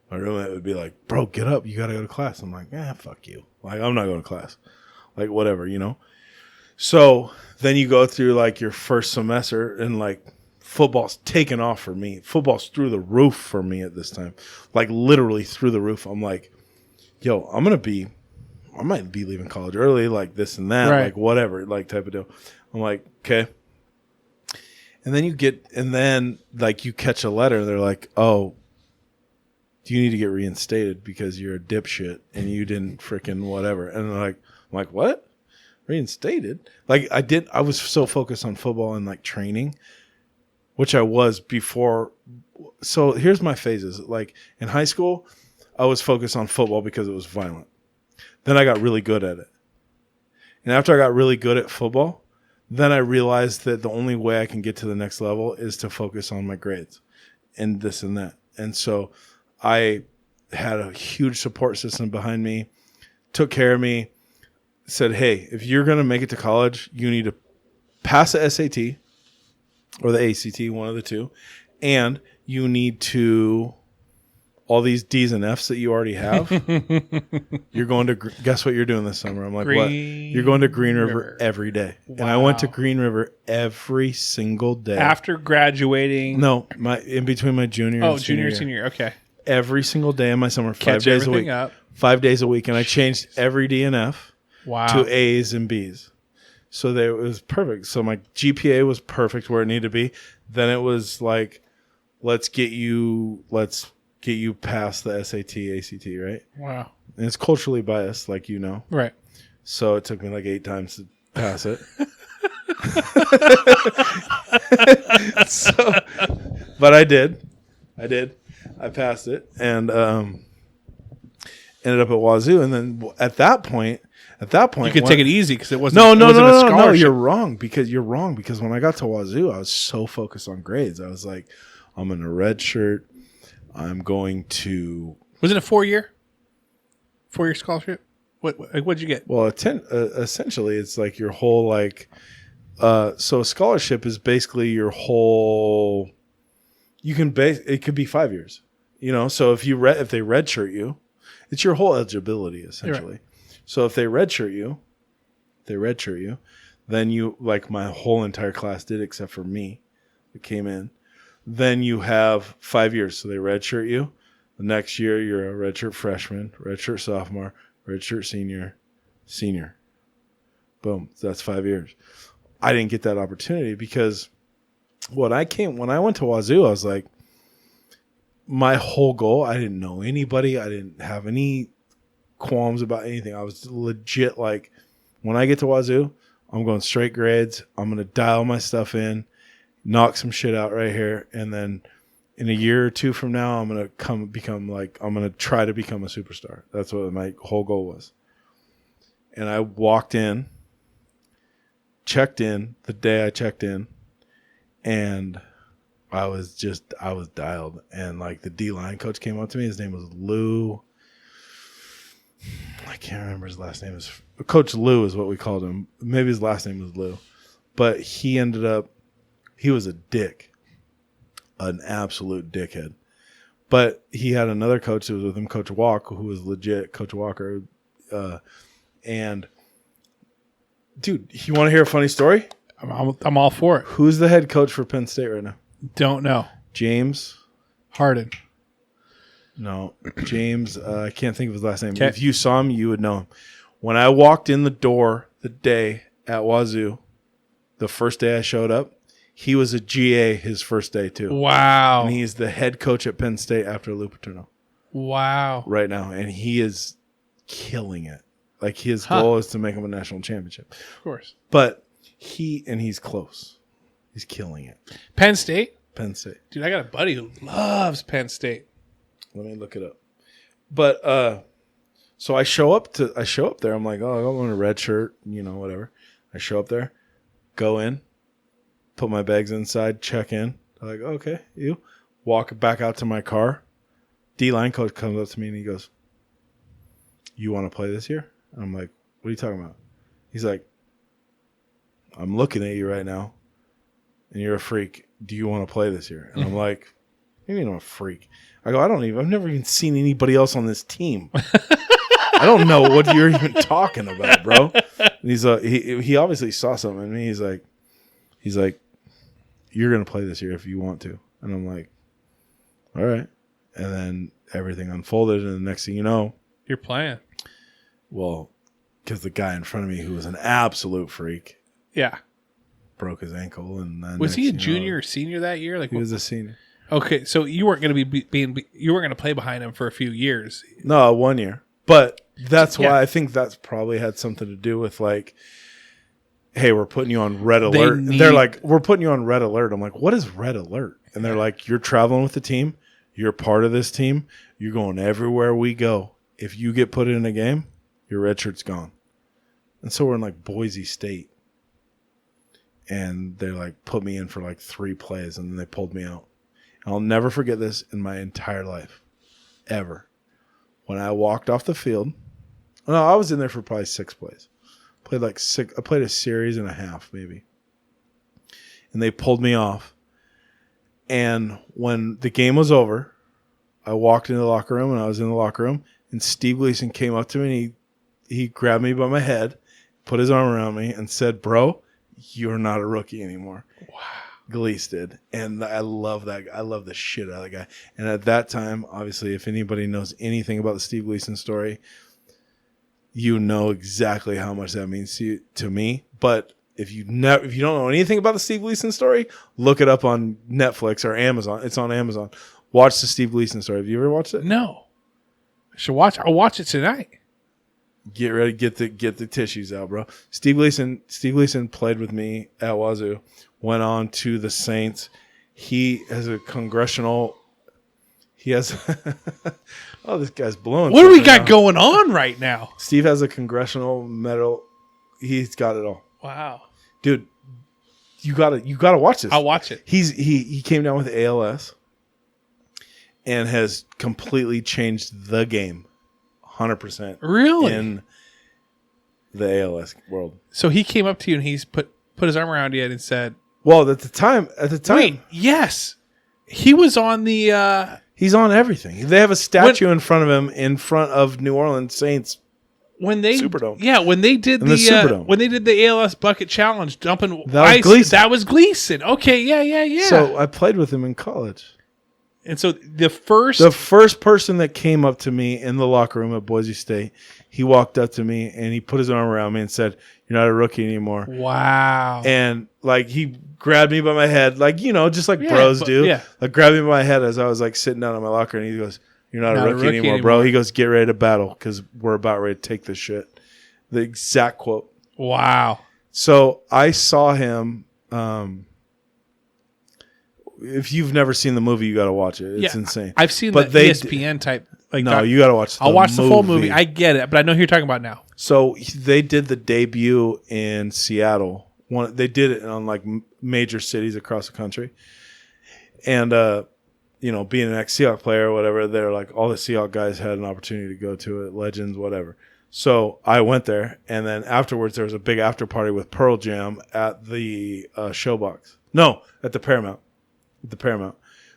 my roommate would be like, bro, get up. You got to go to class. I'm like, fuck you. Like, I'm not going to class. Like, whatever, you know? So then you go through like your first semester, and like football's taken off for me. Football's through the roof for me at this time. Like literally through the roof. I'm like, yo, I might be leaving college early, like this and that, right. Like whatever, like type of deal. I'm like, okay. And then like you catch a letter, and they're like, oh, you need to get reinstated because you're a dipshit and you didn't freaking whatever. And I'm like, what? Reinstated? Like I was so focused on football and like training, which I was before. So here's my phases. Like in high school, I was focused on football because it was violent. Then I got really good at it. And after I got really good at football, then I realized that the only way I can get to the next level is to focus on my grades and this and that. And so I had a huge support system behind me, took care of me, said, hey, if you're going to make it to college, you need to pass the SAT or the ACT, one of the two, and you need to, all these D's and F's that you already have, you're going to, guess what you're doing this summer? I'm like, what? You're going to Green River every day. Wow. And I went to Green River every single day. After graduating? No, in between my junior and senior year. Okay. Every single day in my summer, Catch 5 days a week. Up. 5 days a week. And I changed every D and F to A's and B's. So it was perfect. So my GPA was perfect where it needed to be. Then it was like, let's get you past the SAT, ACT, right? Wow. And it's culturally biased, like you know. Right. So it took me like 8 times to pass it. But I did. I passed it and ended up at Wazoo. And then at that point, You could take it easy because it wasn't. No. A scholarship. You're wrong because when I got to Wazoo, I was so focused on grades. I was like, I'm in a red shirt. I'm going to. Was it a 4-year scholarship? What'd you get? Well, essentially, it's like your whole like. So a scholarship is basically your whole. You can it could be 5 years, you know. So if they redshirt you, it's your whole eligibility essentially. Right. So if they redshirt you, then you like my whole entire class did except for me, that came in. Then you have 5 years. So they redshirt you. The next year you're a redshirt freshman, redshirt sophomore, redshirt senior. Boom. So that's 5 years. I didn't get that opportunity because when I went to Wazoo, I was like, my whole goal, I didn't know anybody. I didn't have any qualms about anything. I was legit like, when I get to Wazoo, I'm going straight grades. I'm going to dial my stuff in, knock some shit out right here. And then in a year or two from now, I'm going to I'm going to try to become a superstar. That's what my whole goal was. And I walked in, checked in the day I checked in, and I was dialed. And like the D-line coach came up to me. His name was Lou. I can't remember his last name. Coach Lou is what we called him. Maybe his last name was Lou. But he was a dick. An absolute dickhead. But he had another coach that was with him, Coach Walker, who was legit, Coach Walker. And dude, you want to hear a funny story? I'm all for it. Who's the head coach for Penn State right now? Don't know. James Harden. No, James. I can't think of his last name. Okay. If you saw him, you would know him. When I walked in the door the day at Wazoo, the first day I showed up, he was a GA his first day too. Wow. And he's the head coach at Penn State after Lou Paterno. Wow. Right now, and he is killing it. Like his goal is to make him a national championship. Of course. But he's close. He's killing it. Penn State? Penn State. Dude, I got a buddy who loves Penn State. Let me look it up. But so I show up there. I'm like, oh, I'm in a red shirt, whatever. I show up there, go in, put my bags inside, check in. I'm like, okay, you walk back out to my car. D-line coach comes up to me and he goes, "You want to play this year?" And I'm like, "What are you talking about?" He's like, "I'm looking at you right now, and you're a freak. Do you want to play this year?" And I'm like, "Maybe I'm a freak." I go, I've never even seen anybody else on this team. I don't know what you're even talking about, bro. And he's he obviously saw something in me. He's like, "You're gonna play this year if you want to." And I'm like, "All right." And then everything unfolded, and the next thing you know, you're playing. Well, because the guy in front of me, who was an absolute freak, broke his ankle, and then was he a junior or senior that year? Like he was a senior. Okay, so you weren't going to you weren't going to play behind him for a few years. No, 1 year. But that's why I think that's probably had something to do with like, hey, we're putting you on red alert. They're like, we're putting you on red alert. I'm like, what is red alert? And they're like, you're traveling with the team. You're part of this team. You're going everywhere we go. If you get put in a game, your red shirt's gone. And so we're in like Boise State. And they like put me in for like 3 plays and then they pulled me out. I'll never forget this in my entire life, ever. When I walked off the field, no, I was in there for probably 6 plays. I played a series and a half, maybe. And they pulled me off. And when the game was over, I walked into the locker room, and I was in the locker room, and Steve Gleason came up to me, and he grabbed me by my head, put his arm around me, and said, "Bro, you're not a rookie anymore." Wow. Gleace did. And I love that. I love the shit out of the guy. And at that time, obviously, if anybody knows anything about the Steve Gleason story, you know exactly how much that means to me. But if you don't know anything about the Steve Gleason story, look it up on Netflix or Amazon. It's on Amazon. Watch the Steve Gleason story. Have you ever watched it? No. I should watch. I'll watch it tonight. Get ready, get the tissues out, bro. Steve Gleason played with me at Wazoo, went on to the Saints. He has a congressional. He has. Oh, this guy's blowing. What do we got going on right now? Steve has a congressional medal. He's got it all. Wow, dude, you gotta watch this. I'll watch it. He came down with ALS and has completely changed the game. 100%. Really? In the ALS world. So he came up to you and he's put his arm around you and said, well, at the time. Wait, yes. He was on the... He's on everything. They have a statue in front of him in front of New Orleans Saints Superdome. Yeah, when they did the Superdome. when they did the ALS bucket challenge, dumping that ice, was Gleason. That was Gleason. Okay, yeah. So I played with him in college. And so the first person that came up to me in the locker room at Boise State, he walked up to me and he put his arm around me and said, "You're not a rookie anymore." Wow. And like he grabbed me by my head, like, just like bros do. Yeah. Like grabbed me by my head as I was like sitting down in my locker, and he goes, "You're not a rookie anymore, bro." He goes, "Get ready to battle because we're about ready to take this shit." The exact quote. Wow. So I saw him. If you've never seen the movie, you got to watch it. It's insane. I've seen but the ESPN type. Like no, you got to watch. I'll watch the full movie. I get it, but I know who you're talking about now. So they did the debut in Seattle. They did it on like major cities across the country, and being an ex-Seahawk player or whatever, they're like all the Seahawk guys had an opportunity to go to it, legends, whatever. So I went there, and then afterwards there was a big after party with Pearl Jam at the Showbox. No, at the Paramount.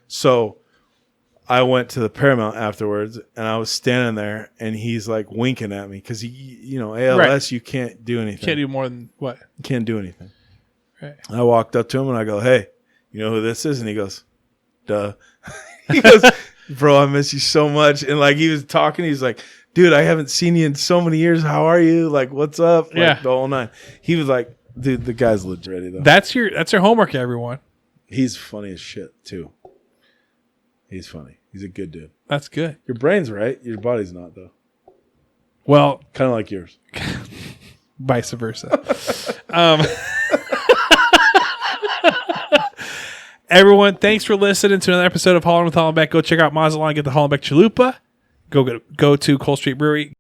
So I went to the Paramount afterwards, and I was standing there, and he's like winking at me because ALS, right. You can't do anything. Can't do more than what? You can't do anything. Right. I walked up to him and I go, "Hey, you know who this is?" And he goes, "Duh." He goes, "Bro, I miss you so much." And like he was talking, he's like, "Dude, I haven't seen you in so many years. How are you? Like, what's up?" Like, the whole nine. He was like, "Dude, the guy's legit ready though." That's your homework, everyone. He's funny as shit too. He's funny. He's a good dude. That's good. Your brain's right. Your body's not though. Well, kind of like yours. Vice versa. Everyone, thanks for listening to another episode of Hollerin with Hollenbeck. Go check out Mazalon, get the Hollenbeck Chalupa. Go to Cole Street Brewery.